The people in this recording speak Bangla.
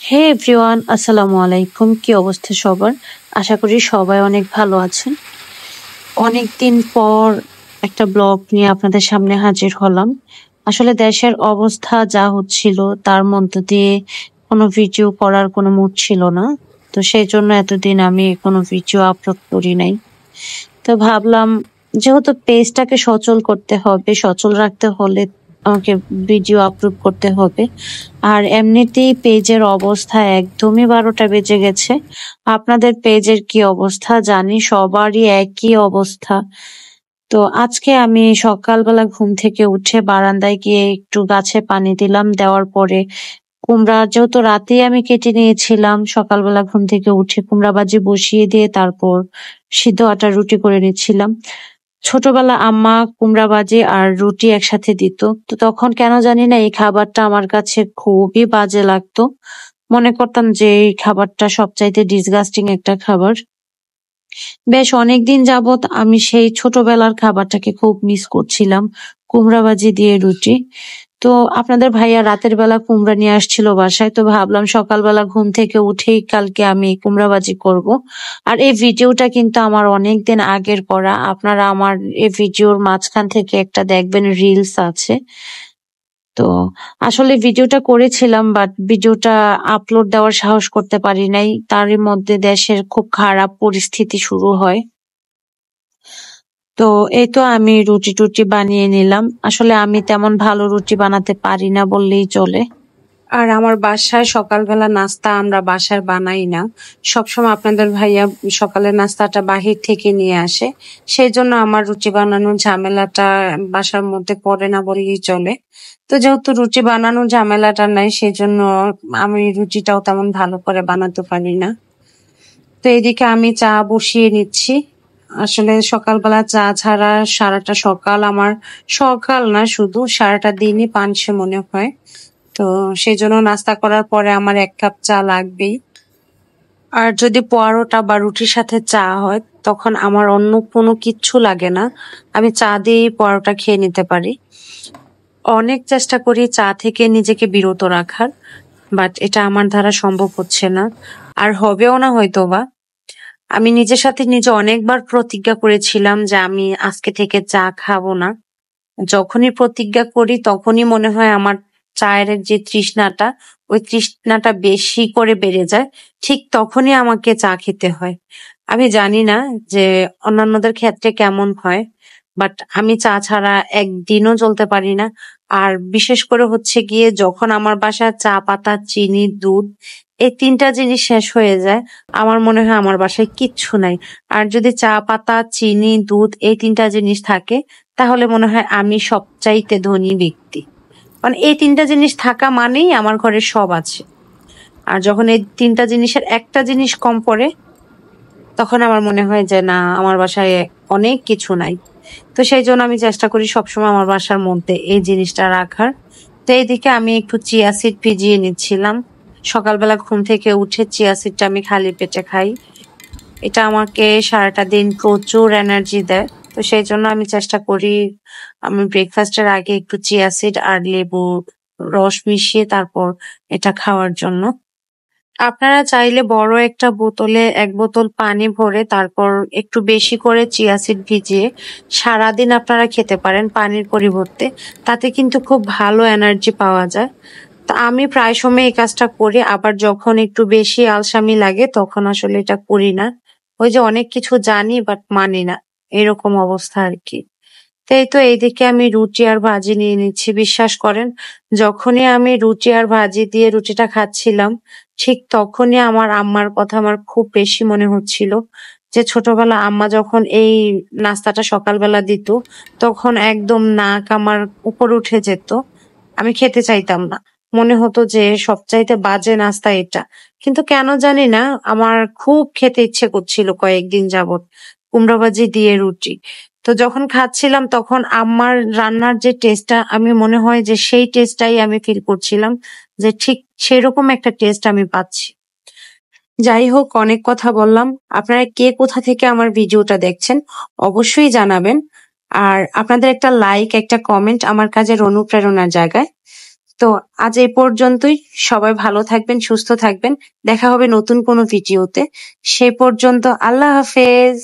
হে এভরিওয়ান, আসসালামু আলাইকুম। কি অবস্থা সবার? আশা করি সবাই অনেক ভালো আছেন। অনেকদিন পর একটা ব্লগ নিয়ে আপনাদের সামনে হাজির হলাম। আসলে দেশের অবস্থা যা হচ্ছিল তার মধ্য দিয়ে কোনো ভিডিও করার কোনো মুড ছিল না। তো সেই জন্য এতদিন আমি কোনো ভিডিও আপলোড করি নাই। তো ভাবলাম যেহেতু পেজটাকে সচল করতে হবে, সচল রাখতে হলে আমাকে ভিডিও আপলোড করতে হবে। আর এমনিতেই পেজের অবস্থা একদমই 12টা বেজে গেছে। আপনাদের পেজের কি অবস্থা জানি সবারই একই অবস্থা। তো আজকে আমি সকালবেলা ঘুম থেকে উঠে বারান্দায় গিয়ে একটু গাছে পানি দিলাম। দেওয়ার পরে কুমড়া যেহেতু রাতেই আমি কেটে নিয়েছিলাম, সকালবেলা ঘুম থেকে উঠে কুমড়া ভাজি বসিয়ে দিয়ে তারপর সিদ্ধ আটার রুটি করে নিচ্ছিলাম। ছোটবেলা আম্মা কুমড়া ভাজি আর রুটি একসাথে দিত। তো তখন কেন জানি না এই খাবারটা আমার কাছে খুবই বাজে লাগতো। মনে করতাম যে এই খাবারটা সবচাইতে ডিসগাস্টিং একটা খাবার। বেশ অনেকদিন যাবত আমি সেই ছোটবেলার খাবারটাকে খুব মিস করছিলাম, কুমড়া ভাজি দিয়ে রুটি। তো আপনাদের ভাইয়া রাতের বেলা কুমড়া নিয়ে আসছিল বাসায়, তো ভাবলাম সকালবেলা ঘুম থেকে উঠেই কালকে আমি কুমড়া ভাজি করব। আর এই ভিডিওটা কিন্তু আমার অনেকদিন আগের করা। আপনারা আমার এই ভিডিওর মাঝখান থেকে একটা দেখবেন রিলস আছে। তো আসলে ভিডিওটা করেছিলাম, বাট ভিডিওটা আপলোড দেওয়ার সাহস করতে পারি নাই। তারই মধ্যে দেশের খুব খারাপ পরিস্থিতি শুরু হয়। তো এই তো আমি রুটি টুটি বানিয়ে নিলাম। আসলে আমি তেমন ভালো রুটি বানাতে পারি না বললেই চলে। আর আমার বাসায় সকালবেলা নাস্তা আমরা বাসায় বানাই না। সবসময় আপনাদের ভাইয়া সকালের নাস্তাটা বাহির থেকে নিয়ে আসে। সেই জন্য আমার রুটি বানানোর ঝামেলাটা বাসার মধ্যে পড়ে না বললেই চলে। তো যেহেতু রুটি বানানোর ঝামেলাটা নাই, সেই জন্য আমি রুটিটাও তেমন ভালো করে বানাতে পারি না। তো এদিকে আমি চা বসিয়ে নিচ্ছি। আসলে সকালবেলা চা ছাড়া সারাটা সকাল আমার, সকাল না শুধু সারাটা দিনই পানসে মনে হয়। তো সেই জন্য নাস্তা করার পরে আমার 1 কাপ চা লাগবেই। আর যদি পরোটা বা রুটির সাথে চা হয় তখন আমার অন্য কোনো কিচ্ছু লাগে না। আমি চা দিয়েই পরোটা খেয়ে নিতে পারি। অনেক চেষ্টা করি চা থেকে নিজেকে বিরত রাখার, বাট এটা আমার দ্বারা সম্ভব হচ্ছে না, আর হবেও না হয়তোবা। আমি নিজের সাথে নিজে অনেকবার প্রতিজ্ঞা করেছিলাম যে আমি আজকে থেকে চা খাবো না। যখনই প্রতিজ্ঞা করি তখনই মনে হয় আমার চায়ের যে তৃষ্ণাটা, ওই তৃষ্ণাটা বেশি করে বেড়ে যায়। ঠিক তখনই আমাকে চা খেতে হয়। আমি জানি না যে অন্যান্যদের ক্ষেত্রে কেমন হয়, বাট আমি চা ছাড়া একদিনও চলতে পারি না। আর বিশেষ করে হচ্ছে গিয়ে যখন আমার বাসায় চা পাতা, চিনি, দুধ এই 3টা জিনিস শেষ হয়ে যায়, আমার মনে হয় আমার বাসায় কিচ্ছু নাই। আর যদি চা পাতা, চিনি, দুধ এই 3টা জিনিস থাকে তাহলে মনে হয় আমি সবচাইতে ধনী ব্যক্তি। মানে এই 3টা জিনিস থাকা মানেই আমার ঘরে সব আছে। আর যখন এই 3টা জিনিসের একটা জিনিস কম পড়ে তখন আমার মনে হয় যে না, আমার বাসায় অনেক কিছু নাই। তো সেই জন্য আমি চেষ্টা করি সবসময় আমার বাসার মধ্যে এই জিনিসটা রাখার। তো এইদিকে আমি একটু চিয়া সিড ভিজিয়ে নিচ্ছিলাম। সকালবেলা ঘুম থেকে উঠে চিয়া সিডটা আমি খালি পেটে খাই। এটা আমাকে সারাটা দিন প্রচুর এনার্জি দেয়। তো সেই জন্য আমি চেষ্টা করি আমি ব্রেকফাস্টের আগে একটু চিয়া সিড আর লেবু রস মিশিয়ে তারপর এটা খাওয়ার জন্য। আপনারা চাইলে বড় একটা বোতলে 1 বোতল পানি ভরে তারপর একটু বেশি করে চিয়া সিড ভিজিয়ে সারাদিন আপনারা খেতে পারেন পানির পরিবর্তে। তাতে কিন্তু খুব ভালো এনার্জি পাওয়া যায়। তা আমি প্রায় সময় এই কাজটা করি, আবার যখন একটু বেশি আলসামি লাগে তখন আসলে এটা করি না। ওই যে অনেক কিছু জানি বাট মানি না, এরকম অবস্থা আর কি। তো এই তো এইদিকে আমি রুটি আর ভাজি নিয়ে নিচ্ছি। বিশ্বাস করেন, যখনই আমি রুটি আর ভাজি দিয়ে রুটিটা খাচ্ছিলাম ঠিক তখনই আমার আম্মার কথা আমার খুব বেশি মনে হচ্ছিল। যে ছোটবেলা আম্মা যখন এই নাস্তাটা সকালবেলা দিত তখন একদম নাক আমার উপর উঠে যেত। আমি খেতে চাইতাম না। মনে হতো যে সবচাইতে বাজে নাস্তা এটা। কিন্তু কেন জানি না আমার খুব খেতে ইচ্ছে করছিল কয়েকদিন যাবত কুমড়া ভাজি দিয়ে রুটি। তো যখন খাচ্ছিলাম তখন আম্মার রান্নার যে টেস্টটা, আমি মনে হয় যে সেই টেস্টটাই আমি ফিল করছিলাম, যে ঠিক সেরকম একটা টেস্ট আমি পাচ্ছি। যাই হোক, অনেক কথা বললাম। আপনারা কে কোথা থেকে আমার ভিডিওটা দেখছেন অবশ্যই জানাবেন। আর আপনাদের একটা লাইক, একটা কমেন্ট আমার কাজের অনুপ্রেরণার জায়গায়। তো আজ এই পর্যন্তই। সবাই ভালো থাকবেন, সুস্থ থাকবেন। দেখা হবে নতুন কোনো ভিডিওতে। সেই পর্যন্ত আল্লাহ হাফেজ।